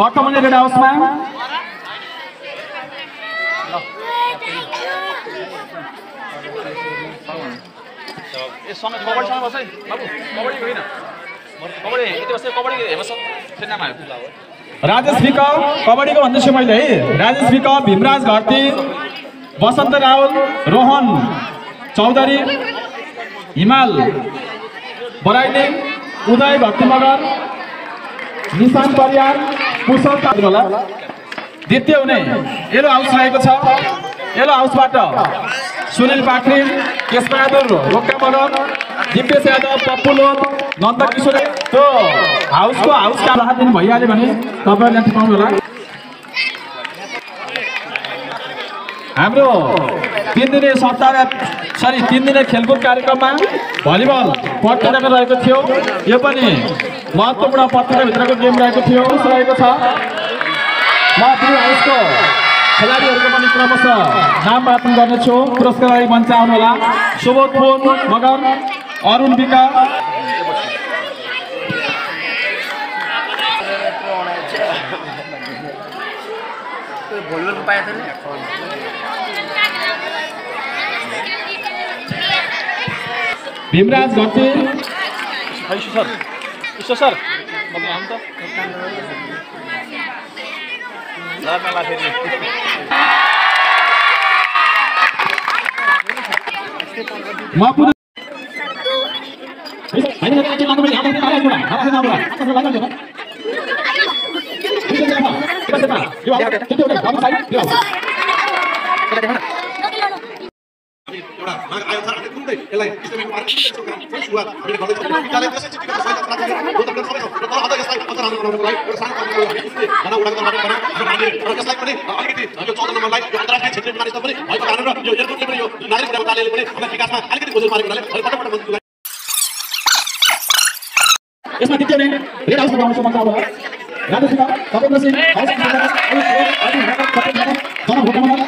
पर्टमने red हाउसमा ए सँग कबड्डीसँग बस है बाबु कबड्डी होइन कबड्डी यति बस कबड्डी हेर्छ सेनामा राजेश विक कबड्डीको भन्दैछु मैले है राजेश विक भीमराज घरती वसन्त रावल रोहन चौधरी हिमाल बराइली उदय भक्ति मगर निशान परियार कुशल ताजवाला द्वितीय हुने येलो हाउस रहेको छ येलो हाउसबाट सुनिल पाखरिन केशबहादुर रोक्का मगर दिपेश यादव पप्पू लोध नन्द किशोर त्यो हाउसको हाउसका राहत दिनु भइहाल्यो भने तपाईहरुले पाउनु होला हाम्रो 3 दिने खेलकुद कार्यक्रममा भलिबल प्रतियोगिता रहेको थियो यो पनि महत्त्वपूर्ण प्रतियोगिताभित्रको गेम रहेको थियो रहेको छ म पुरै हाउसको खेलाडीहरुको पनि क्रमशः नाम वाचन गर्नेछु पुरस्कारलाई मञ्च आउनु होला सुबोध फोन मगर अरुण विका भलिबल को पाए थे भीमराज घरती सर सर हम त लाला फेरि म पुरै हैन हैन के लाग्नु यहाँ आएर आएर यसमा द्वितीय ने रेड हाउस बनाउनु छ मन्त्र होला राजेश सिंह सपेन्द्र सिंह हाउस